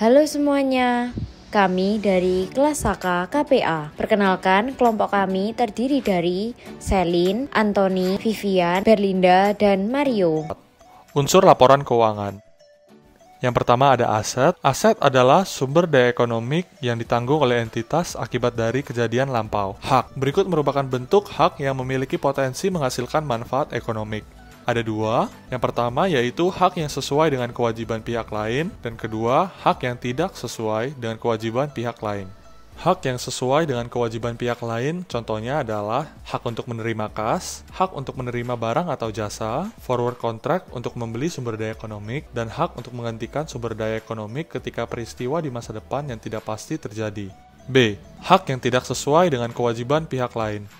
Halo semuanya, kami dari kelas Saka KPA. Perkenalkan, kelompok kami terdiri dari Selin, Anthony, Vivian, Berlinda, dan Mario. Unsur laporan keuangan. Yang pertama ada aset. Aset adalah sumber daya ekonomik yang ditanggung oleh entitas akibat dari kejadian lampau. Hak. Berikut merupakan bentuk hak yang memiliki potensi menghasilkan manfaat ekonomik. Ada dua. Yang pertama yaitu hak yang sesuai dengan kewajiban pihak lain, dan kedua, hak yang tidak sesuai dengan kewajiban pihak lain. Hak yang sesuai dengan kewajiban pihak lain contohnya adalah hak untuk menerima kas, hak untuk menerima barang atau jasa, forward contract untuk membeli sumber daya ekonomik, dan hak untuk menggantikan sumber daya ekonomik ketika peristiwa di masa depan yang tidak pasti terjadi. B. Hak yang tidak sesuai dengan kewajiban pihak lain.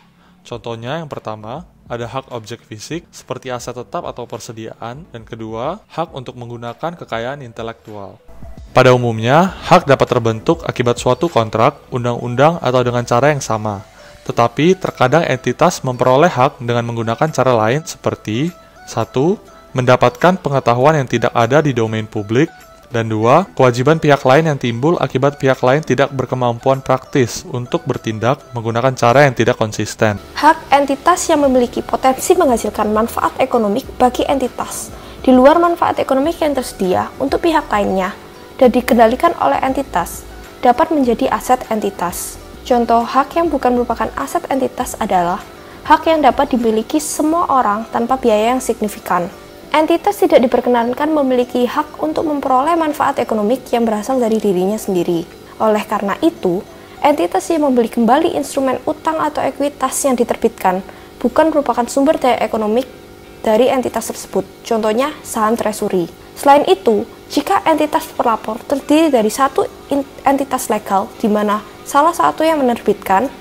Contohnya yang pertama, ada hak objek fisik seperti aset tetap atau persediaan, dan kedua, hak untuk menggunakan kekayaan intelektual. Pada umumnya, hak dapat terbentuk akibat suatu kontrak, undang-undang, atau dengan cara yang sama. Tetapi, terkadang entitas memperoleh hak dengan menggunakan cara lain seperti 1. Mendapatkan pengetahuan yang tidak ada di domain publik, dan 2. Kewajiban pihak lain yang timbul akibat pihak lain tidak berkemampuan praktis untuk bertindak menggunakan cara yang tidak konsisten. Hak entitas yang memiliki potensi menghasilkan manfaat ekonomik bagi entitas di luar manfaat ekonomik yang tersedia untuk pihak lainnya dan dikendalikan oleh entitas dapat menjadi aset entitas. Contoh hak yang bukan merupakan aset entitas adalah hak yang dapat dimiliki semua orang tanpa biaya yang signifikan. Entitas tidak diperkenankan memiliki hak untuk memperoleh manfaat ekonomik yang berasal dari dirinya sendiri. Oleh karena itu, entitas yang membeli kembali instrumen utang atau ekuitas yang diterbitkan bukan merupakan sumber daya ekonomik dari entitas tersebut, contohnya saham treasury. Selain itu, jika entitas pelapor terdiri dari satu entitas legal di mana salah satu yang menerbitkan,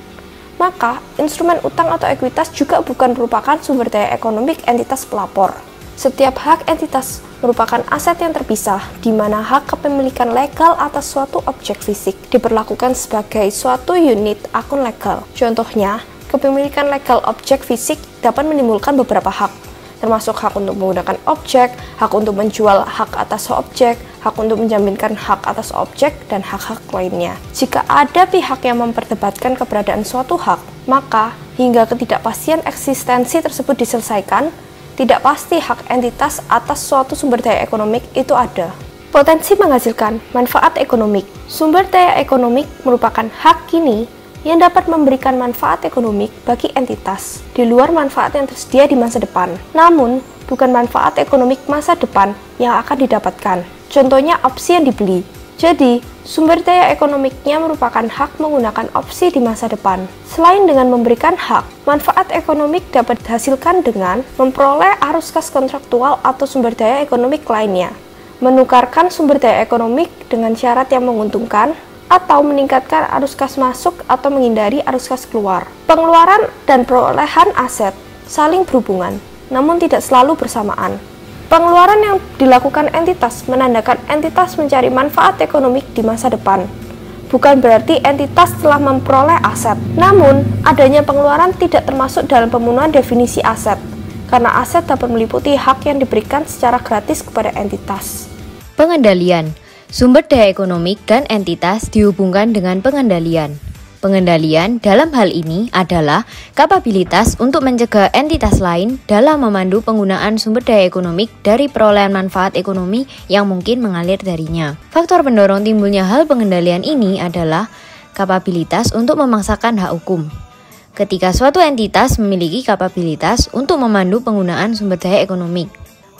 maka instrumen utang atau ekuitas juga bukan merupakan sumber daya ekonomik entitas pelapor. Setiap hak entitas merupakan aset yang terpisah, di mana hak kepemilikan legal atas suatu objek fisik diperlakukan sebagai suatu unit akun legal. Contohnya, kepemilikan legal objek fisik dapat menimbulkan beberapa hak, termasuk hak untuk menggunakan objek, hak untuk menjual hak atas objek, hak untuk menjaminkan hak atas objek, dan hak-hak lainnya. Jika ada pihak yang memperdebatkan keberadaan suatu hak, maka hingga ketidakpastian eksistensi tersebut diselesaikan, tidak pasti hak entitas atas suatu sumber daya ekonomik itu ada. Potensi menghasilkan manfaat ekonomik. Sumber daya ekonomik merupakan hak kini yang dapat memberikan manfaat ekonomik bagi entitas di luar manfaat yang tersedia di masa depan. Namun, bukan manfaat ekonomik masa depan yang akan didapatkan. Contohnya opsi yang dibeli. Jadi, sumber daya ekonomiknya merupakan hak menggunakan opsi di masa depan. Selain dengan memberikan hak, manfaat ekonomik dapat dihasilkan dengan memperoleh arus kas kontraktual atau sumber daya ekonomik lainnya, menukarkan sumber daya ekonomik dengan syarat yang menguntungkan, atau meningkatkan arus kas masuk atau menghindari arus kas keluar. Pengeluaran dan perolehan aset saling berhubungan, namun tidak selalu bersamaan. Pengeluaran yang dilakukan entitas menandakan entitas mencari manfaat ekonomik di masa depan. Bukan berarti entitas telah memperoleh aset. Namun, adanya pengeluaran tidak termasuk dalam pemenuhan definisi aset, karena aset dapat meliputi hak yang diberikan secara gratis kepada entitas. Pengendalian. Sumber daya ekonomik dan entitas dihubungkan dengan pengendalian. Pengendalian dalam hal ini adalah kapabilitas untuk mencegah entitas lain dalam memandu penggunaan sumber daya ekonomik dari perolehan manfaat ekonomi yang mungkin mengalir darinya. Faktor pendorong timbulnya hal pengendalian ini adalah kapabilitas untuk memaksakan hak hukum. Ketika suatu entitas memiliki kapabilitas untuk memandu penggunaan sumber daya ekonomik,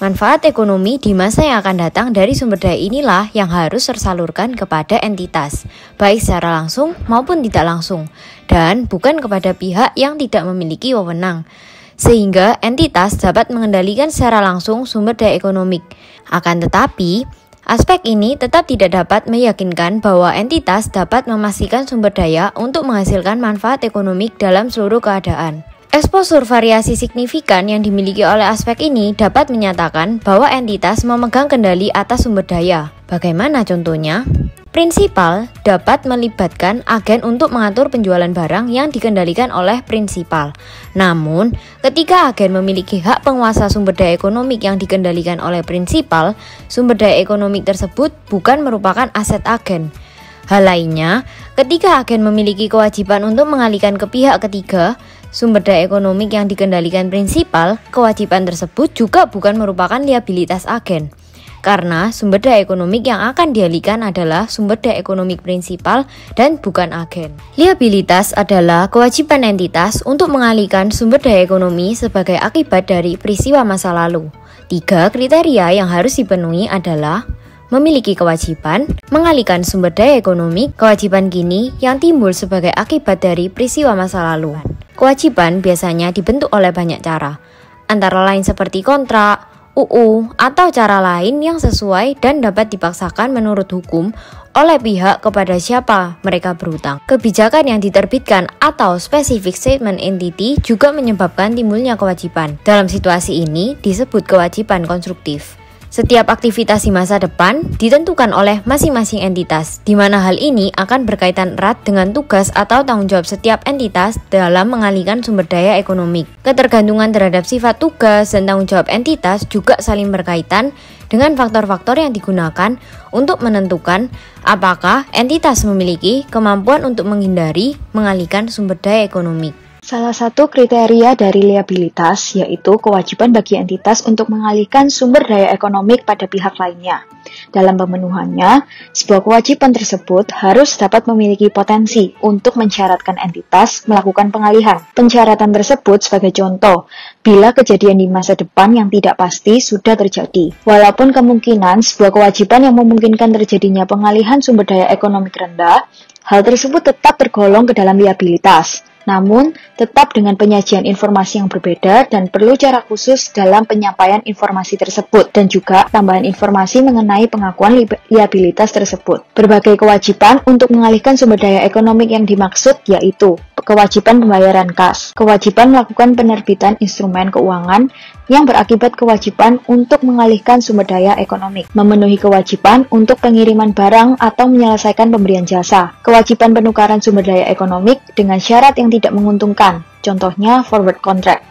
manfaat ekonomi di masa yang akan datang dari sumber daya inilah yang harus tersalurkan kepada entitas, baik secara langsung maupun tidak langsung, dan bukan kepada pihak yang tidak memiliki wewenang, sehingga entitas dapat mengendalikan secara langsung sumber daya ekonomik. Akan tetapi, aspek ini tetap tidak dapat meyakinkan bahwa entitas dapat memastikan sumber daya untuk menghasilkan manfaat ekonomik dalam seluruh keadaan. Eksposur variasi signifikan yang dimiliki oleh aspek ini dapat menyatakan bahwa entitas memegang kendali atas sumber daya. Bagaimana contohnya? Prinsipal dapat melibatkan agen untuk mengatur penjualan barang yang dikendalikan oleh prinsipal. Namun, ketika agen memiliki hak penguasa sumber daya ekonomik yang dikendalikan oleh prinsipal, sumber daya ekonomik tersebut bukan merupakan aset agen. Hal lainnya, ketika agen memiliki kewajiban untuk mengalihkan ke pihak ketiga, sumber daya ekonomik yang dikendalikan prinsipal, kewajiban tersebut juga bukan merupakan liabilitas agen. Karena sumber daya ekonomik yang akan dialihkan adalah sumber daya ekonomik prinsipal dan bukan agen. Liabilitas adalah kewajiban entitas untuk mengalihkan sumber daya ekonomi sebagai akibat dari peristiwa masa lalu. 3 kriteria yang harus dipenuhi adalah memiliki kewajiban, mengalihkan sumber daya ekonomi, kewajiban kini yang timbul sebagai akibat dari peristiwa masa lalu. Kewajiban biasanya dibentuk oleh banyak cara, antara lain seperti kontrak, UU, atau cara lain yang sesuai dan dapat dipaksakan menurut hukum oleh pihak kepada siapa mereka berhutang. Kebijakan yang diterbitkan atau specific statement entity juga menyebabkan timbulnya kewajiban. Dalam situasi ini disebut kewajiban konstruktif. Setiap aktivitas di masa depan ditentukan oleh masing-masing entitas, di mana hal ini akan berkaitan erat dengan tugas atau tanggung jawab setiap entitas dalam mengalihkan sumber daya ekonomik. Ketergantungan terhadap sifat tugas dan tanggung jawab entitas juga saling berkaitan dengan faktor-faktor yang digunakan untuk menentukan apakah entitas memiliki kemampuan untuk menghindari mengalihkan sumber daya ekonomik. Salah satu kriteria dari liabilitas yaitu kewajiban bagi entitas untuk mengalihkan sumber daya ekonomik pada pihak lainnya. Dalam pemenuhannya, sebuah kewajiban tersebut harus dapat memiliki potensi untuk mensyaratkan entitas melakukan pengalihan. Pensyaratan tersebut sebagai contoh, bila kejadian di masa depan yang tidak pasti sudah terjadi. Walaupun kemungkinan sebuah kewajiban yang memungkinkan terjadinya pengalihan sumber daya ekonomik rendah, hal tersebut tetap tergolong ke dalam liabilitas. Namun, tetap dengan penyajian informasi yang berbeda dan perlu cara khusus dalam penyampaian informasi tersebut dan juga tambahan informasi mengenai pengakuan liabilitas tersebut. Berbagai kewajiban untuk mengalihkan sumber daya ekonomik yang dimaksud yaitu kewajiban pembayaran kas, kewajiban melakukan penerbitan instrumen keuangan yang berakibat kewajiban untuk mengalihkan sumber daya ekonomik, memenuhi kewajiban untuk pengiriman barang atau menyelesaikan pemberian jasa, kewajiban penukaran sumber daya ekonomik dengan syarat yang tidak menguntungkan, contohnya forward contract.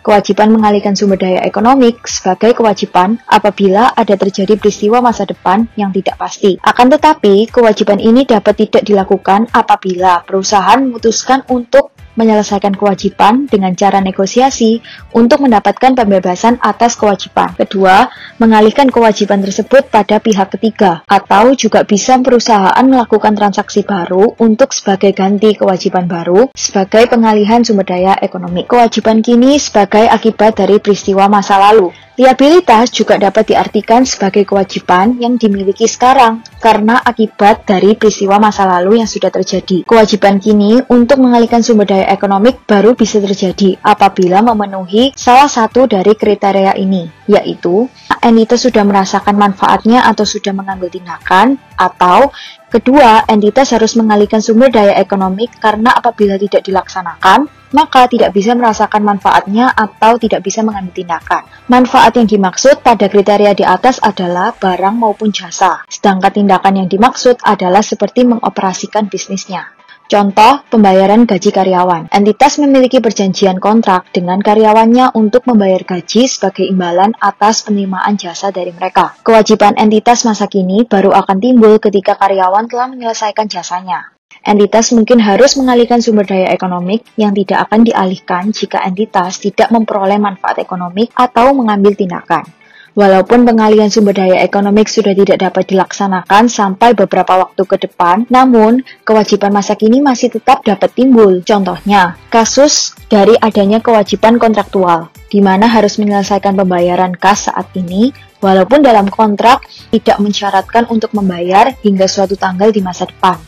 Kewajiban mengalihkan sumber daya ekonomik sebagai kewajiban apabila ada terjadi peristiwa masa depan yang tidak pasti. Akan tetapi, kewajiban ini dapat tidak dilakukan apabila perusahaan memutuskan untuk menyelesaikan kewajiban dengan cara negosiasi untuk mendapatkan pembebasan atas kewajiban. Kedua, mengalihkan kewajiban tersebut pada pihak ketiga, atau juga bisa perusahaan melakukan transaksi baru untuk sebagai ganti kewajiban baru sebagai pengalihan sumber daya ekonomi. Kewajiban kini sebagai akibat dari peristiwa masa lalu. Liabilitas juga dapat diartikan sebagai kewajiban yang dimiliki sekarang karena akibat dari peristiwa masa lalu yang sudah terjadi. Kewajiban kini untuk mengalihkan sumber daya ekonomik baru bisa terjadi apabila memenuhi salah satu dari kriteria ini, yaitu entitas sudah merasakan manfaatnya atau sudah mengambil tindakan, atau kedua, entitas harus mengalihkan sumber daya ekonomik karena apabila tidak dilaksanakan, maka tidak bisa merasakan manfaatnya atau tidak bisa mengambil tindakan. Manfaat yang dimaksud pada kriteria di atas adalah barang maupun jasa, sedangkan tindakan yang dimaksud adalah seperti mengoperasikan bisnisnya. Contoh, pembayaran gaji karyawan. Entitas memiliki perjanjian kontrak dengan karyawannya untuk membayar gaji sebagai imbalan atas penerimaan jasa dari mereka. Kewajiban entitas masa kini baru akan timbul ketika karyawan telah menyelesaikan jasanya. Entitas mungkin harus mengalihkan sumber daya ekonomik yang tidak akan dialihkan jika entitas tidak memperoleh manfaat ekonomik atau mengambil tindakan. Walaupun pengalihan sumber daya ekonomik sudah tidak dapat dilaksanakan sampai beberapa waktu ke depan, namun kewajiban masa kini masih tetap dapat timbul. Contohnya, kasus dari adanya kewajiban kontraktual, di mana harus menyelesaikan pembayaran kas saat ini, walaupun dalam kontrak tidak mensyaratkan untuk membayar hingga suatu tanggal di masa depan.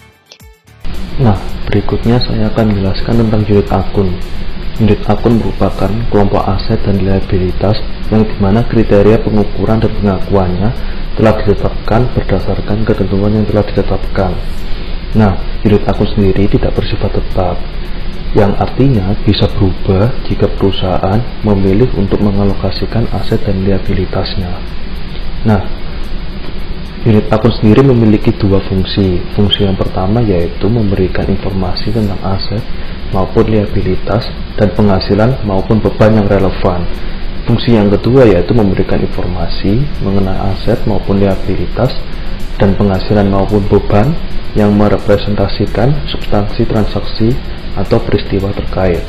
Nah, berikutnya saya akan menjelaskan tentang unit akun. Unit akun merupakan kelompok aset dan liabilitas yang dimana kriteria pengukuran dan pengakuannya telah ditetapkan berdasarkan ketentuan yang telah ditetapkan. Nah, unit akun sendiri tidak bersifat tetap, yang artinya bisa berubah jika perusahaan memilih untuk mengalokasikan aset dan liabilitasnya. Nah, Unit akun sendiri memiliki dua fungsi. Fungsi yang pertama yaitu memberikan informasi tentang aset maupun liabilitas dan penghasilan maupun beban yang relevan. Fungsi yang kedua yaitu memberikan informasi mengenai aset maupun liabilitas dan penghasilan maupun beban yang merepresentasikan substansi transaksi atau peristiwa terkait.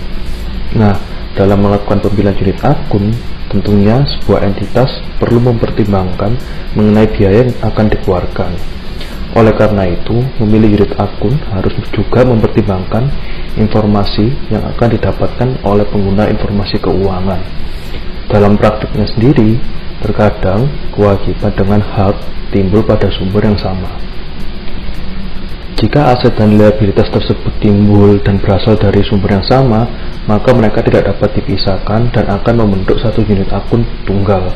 Nah, dalam melakukan pemilihan unit akun, tentunya sebuah entitas perlu mempertimbangkan mengenai biaya yang akan dikeluarkan. Oleh karena itu, memilih unit akun harus juga mempertimbangkan informasi yang akan didapatkan oleh pengguna informasi keuangan. Dalam praktiknya sendiri, terkadang kewajiban dengan hak timbul pada sumber yang sama. Jika aset dan liabilitas tersebut timbul dan berasal dari sumber yang sama, maka mereka tidak dapat dipisahkan dan akan membentuk satu unit akun tunggal.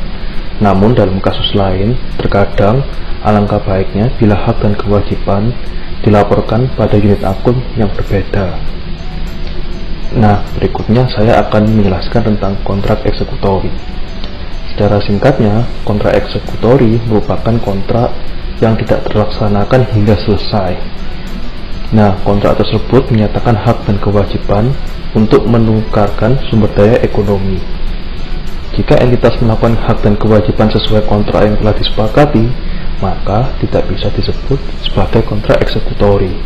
Namun dalam kasus lain, terkadang alangkah baiknya bila hak dan kewajiban dilaporkan pada unit akun yang berbeda. Nah, berikutnya saya akan menjelaskan tentang kontrak eksekutori. Secara singkatnya, kontrak eksekutori merupakan kontrak yang tidak terlaksanakan hingga selesai. Nah, kontrak tersebut menyatakan hak dan kewajiban untuk menukarkan sumber daya ekonomi. Jika entitas melakukan hak dan kewajiban sesuai kontrak yang telah disepakati, maka tidak bisa disebut sebagai kontrak eksekutori.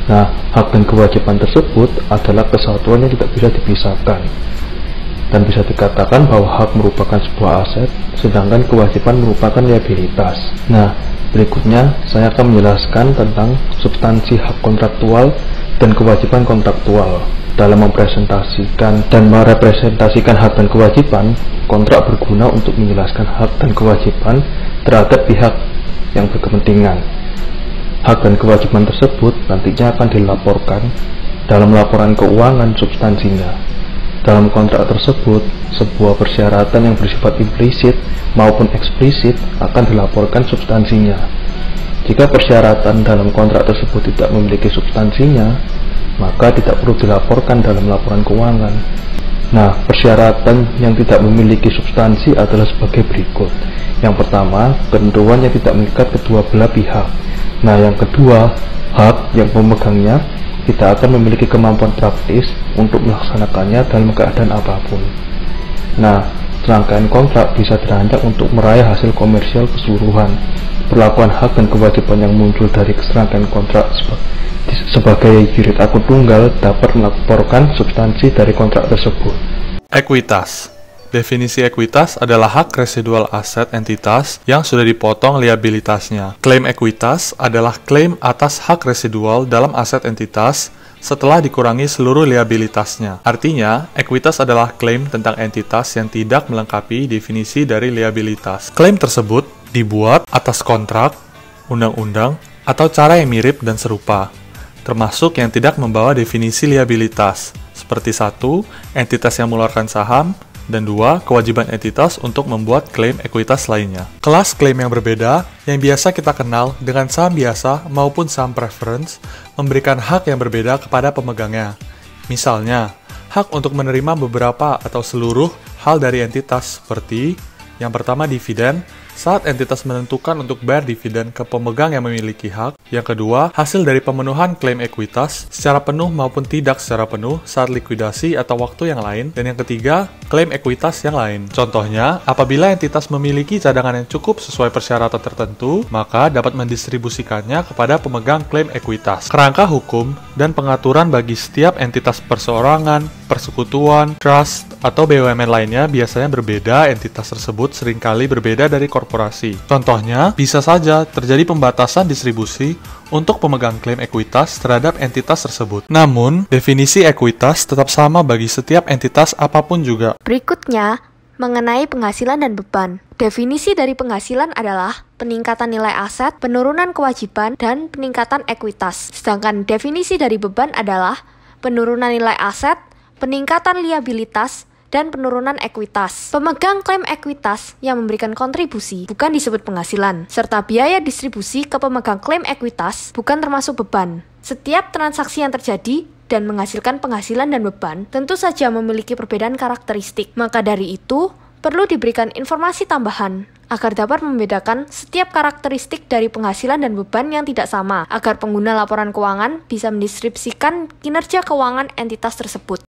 Nah, hak dan kewajiban tersebut adalah kesatuan yang tidak bisa dipisahkan. Dan bisa dikatakan bahwa hak merupakan sebuah aset, sedangkan kewajiban merupakan liabilitas. Nah, berikutnya saya akan menjelaskan tentang substansi hak kontraktual dan kewajiban kontraktual. Dalam mempresentasikan dan merepresentasikan hak dan kewajiban, kontrak berguna untuk menjelaskan hak dan kewajiban terhadap pihak yang berkepentingan. Hak dan kewajiban tersebut nantinya akan dilaporkan dalam laporan keuangan substansinya. Dalam kontrak tersebut, sebuah persyaratan yang bersifat implisit maupun eksplisit akan dilaporkan substansinya. Jika persyaratan dalam kontrak tersebut tidak memiliki substansinya, maka tidak perlu dilaporkan dalam laporan keuangan. Nah, persyaratan yang tidak memiliki substansi adalah sebagai berikut. Yang pertama, ketentuan yang tidak mengikat kedua belah pihak. Nah, yang kedua, hak yang pemegangnya tidak akan memiliki kemampuan praktis untuk melaksanakannya dalam keadaan apapun. Nah, serangkaian kontrak bisa dirancang untuk meraih hasil komersial keseluruhan. Perlakuan hak dan kewajiban yang muncul dari serangkaian kontrak sebagai unit akun tunggal dapat melaporkan substansi dari kontrak tersebut. Ekuitas. Definisi ekuitas adalah hak residual aset entitas yang sudah dipotong liabilitasnya. Klaim ekuitas adalah klaim atas hak residual dalam aset entitas setelah dikurangi seluruh liabilitasnya. Artinya, ekuitas adalah klaim tentang entitas yang tidak melengkapi definisi dari liabilitas. Klaim tersebut dibuat atas kontrak, undang-undang, atau cara yang mirip dan serupa, termasuk yang tidak membawa definisi liabilitas, seperti 1. Entitas yang mengeluarkan saham, dan 2. Kewajiban entitas untuk membuat klaim ekuitas lainnya. Kelas klaim yang berbeda, yang biasa kita kenal dengan saham biasa maupun saham preference, memberikan hak yang berbeda kepada pemegangnya. Misalnya, hak untuk menerima beberapa atau seluruh hal dari entitas, seperti yang pertama dividen, saat entitas menentukan untuk bayar dividen ke pemegang yang memiliki hak. Yang kedua, hasil dari pemenuhan klaim ekuitas secara penuh maupun tidak secara penuh saat likuidasi atau waktu yang lain. Dan yang ketiga, klaim ekuitas yang lain. Contohnya, apabila entitas memiliki cadangan yang cukup sesuai persyaratan tertentu, maka dapat mendistribusikannya kepada pemegang klaim ekuitas. Kerangka hukum dan pengaturan bagi setiap entitas perseorangan, persekutuan, trust, atau BUMN lainnya biasanya berbeda. Entitas tersebut seringkali berbeda dari korporasi. Contohnya, bisa saja terjadi pembatasan distribusi untuk pemegang klaim ekuitas terhadap entitas tersebut. Namun, definisi ekuitas tetap sama bagi setiap entitas apapun juga. Berikutnya, mengenai penghasilan dan beban. Definisi dari penghasilan adalah peningkatan nilai aset, penurunan kewajiban, dan peningkatan ekuitas. Sedangkan definisi dari beban adalah penurunan nilai aset, peningkatan liabilitas, dan penurunan ekuitas. Pemegang klaim ekuitas yang memberikan kontribusi bukan disebut penghasilan, serta biaya distribusi ke pemegang klaim ekuitas bukan termasuk beban. Setiap transaksi yang terjadi dan menghasilkan penghasilan dan beban tentu saja memiliki perbedaan karakteristik. Maka dari itu, perlu diberikan informasi tambahan agar dapat membedakan setiap karakteristik dari penghasilan dan beban yang tidak sama, agar pengguna laporan keuangan bisa mendeskripsikan kinerja keuangan entitas tersebut.